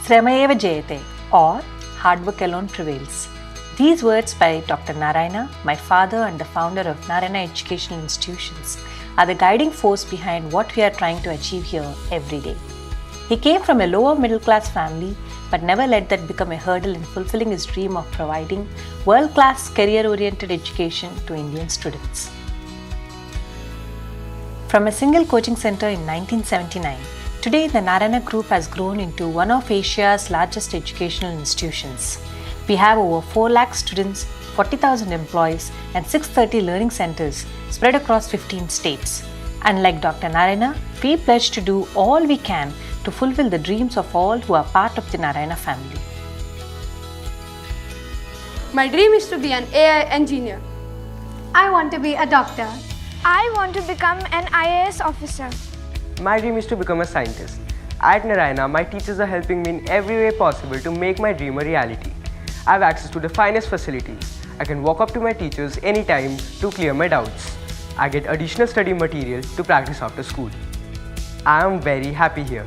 Shramayeva Jayate, or hard work alone prevails. These words by Dr. Narayana, my father and the founder of Narayana Educational Institutions, are the guiding force behind what we are trying to achieve here every day. He came from a lower middle class family but never let that become a hurdle in fulfilling his dream of providing world-class career-oriented education to Indian students. From a single coaching center in 1979, today the Narayana Group has grown into one of Asia's largest educational institutions. We have over 4 lakh students, 40,000 employees and 630 learning centers spread across 15 states. And like Dr. Narayana, we pledge to do all we can to fulfill the dreams of all who are part of the Narayana family. My dream is to be an AI engineer. I want to be a doctor. I want to become an IAS officer. My dream is to become a scientist. At Narayana, my teachers are helping me in every way possible to make my dream a reality. I have access to the finest facilities. I can walk up to my teachers anytime to clear my doubts. I get additional study material to practice after school. I am very happy here.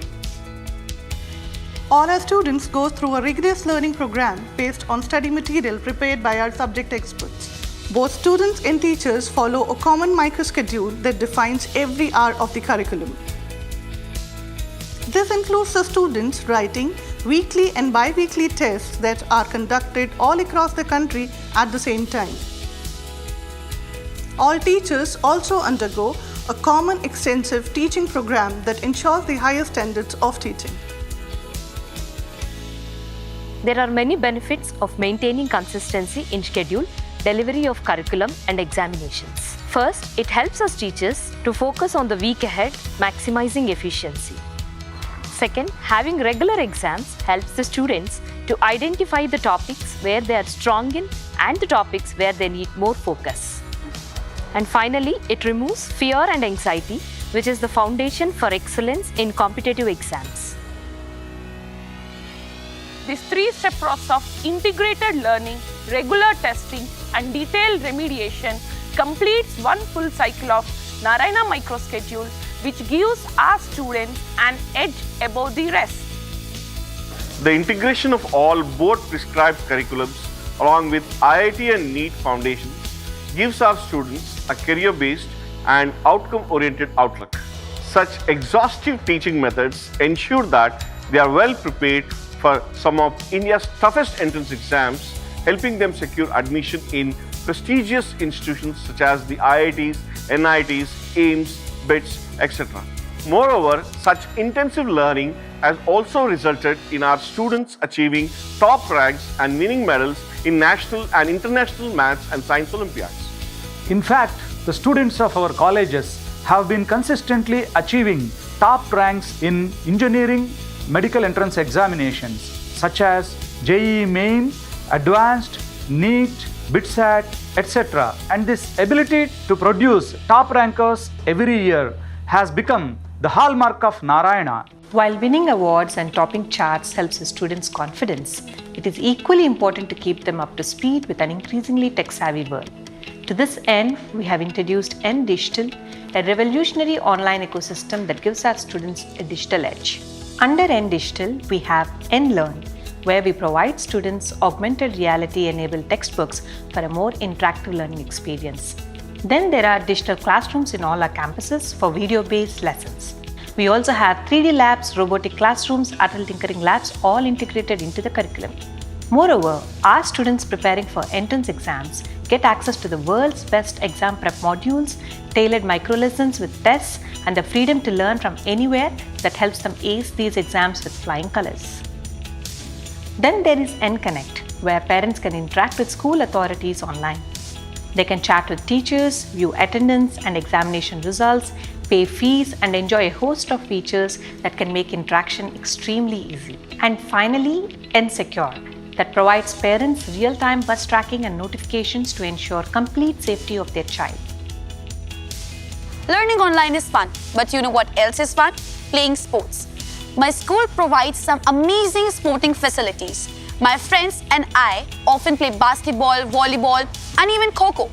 All our students go through a rigorous learning program based on study material prepared by our subject experts. Both students and teachers follow a common micro-schedule that defines every hour of the curriculum. This includes the students writing weekly and bi-weekly tests that are conducted all across the country at the same time. All teachers also undergo a common extensive teaching program that ensures the highest standards of teaching. There are many benefits of maintaining consistency in schedule, delivery of curriculum and examinations. First, it helps us teachers to focus on the week ahead, maximizing efficiency. Second, having regular exams helps the students to identify the topics where they are strong in and the topics where they need more focus. And finally, it removes fear and anxiety, which is the foundation for excellence in competitive exams. This three-step process of integrated learning, regular testing and detailed remediation completes one full cycle of Narayana microschedule, which gives our students an edge above the rest. The integration of all board prescribed curriculums along with IIT and NEET foundations gives our students a career-based and outcome-oriented outlook. Such exhaustive teaching methods ensure that they are well prepared for some of India's toughest entrance exams, helping them secure admission in prestigious institutions such as the IITs, NITs, AIIMS, BITS, etc. Moreover, such intensive learning has also resulted in our students achieving top ranks and winning medals in national and international maths and science Olympiads. In fact, the students of our colleges have been consistently achieving top ranks in engineering, medical entrance examinations such as JEE Main, Advanced, NEET, BITSAT, etc. And this ability to produce top rankers every year has become the hallmark of Narayana. While winning awards and topping charts helps the students' confidence, it is equally important to keep them up to speed with an increasingly tech-savvy world. To this end, we have introduced N-Digital, a revolutionary online ecosystem that gives our students a digital edge. Under N-Digital, we have N-Learn, where we provide students augmented reality-enabled textbooks for a more interactive learning experience. Then there are digital classrooms in all our campuses for video-based lessons. We also have 3D labs, robotic classrooms, adult tinkering labs, all integrated into the curriculum. Moreover, our students preparing for entrance exams get access to the world's best exam prep modules, tailored micro-lessons with tests, and the freedom to learn from anywhere that helps them ace these exams with flying colors. Then there is N-Connect, where parents can interact with school authorities online. They can chat with teachers, view attendance and examination results, pay fees, and enjoy a host of features that can make interaction extremely easy. And finally, N-Secure, that provides parents real-time bus tracking and notifications to ensure complete safety of their child. Learning online is fun, but you know what else is fun? Playing sports. My school provides some amazing sporting facilities. My friends and I often play basketball, volleyball, and even kho-kho.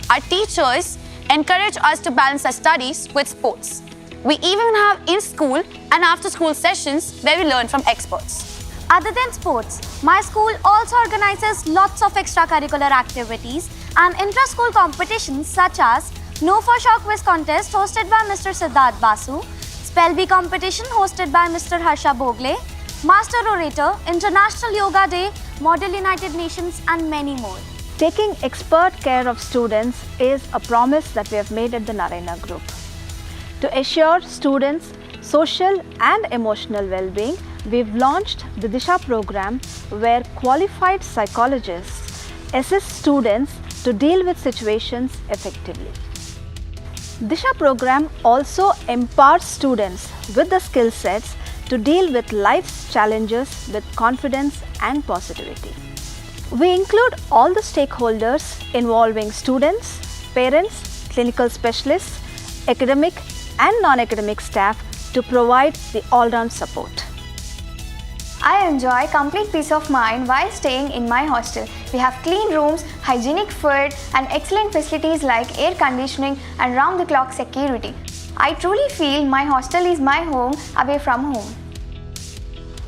Our teachers encourage us to balance our studies with sports. We even have in-school and after-school sessions where we learn from experts. Other than sports, my school also organizes lots of extracurricular activities and intra-school competitions such as No for Shock Quiz contest hosted by Mr. Siddharth Basu, Spell Bee competition hosted by Mr. Harsha Bogle, Master Orator, International Yoga Day, Model United Nations and many more. Taking expert care of students is a promise that we have made at the Narayana Group. To assure students' social and emotional well-being, we've launched the Disha program where qualified psychologists assist students to deal with situations effectively. Disha program also empowers students with the skill sets to deal with life's challenges with confidence and positivity. We include all the stakeholders involving students, parents, clinical specialists, academic and non-academic staff to provide the all-round support. I enjoy complete peace of mind while staying in my hostel. We have clean rooms, hygienic food and excellent facilities like air conditioning and round-the-clock security. I truly feel my hostel is my home away from home.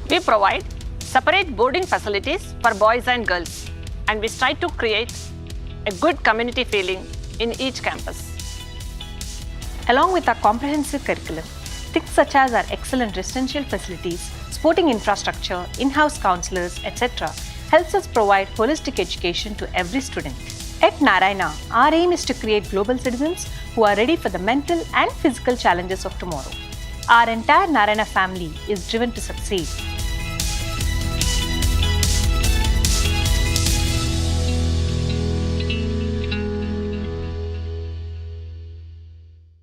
We provide separate boarding facilities for boys and girls, and we strive to create a good community feeling in each campus. Along with our comprehensive curriculum, things such as our excellent residential facilities, sporting infrastructure, in-house counselors, etc. helps us provide holistic education to every student. At Narayana, our aim is to create global citizens who are ready for the mental and physical challenges of tomorrow. Our entire Narayana family is driven to succeed.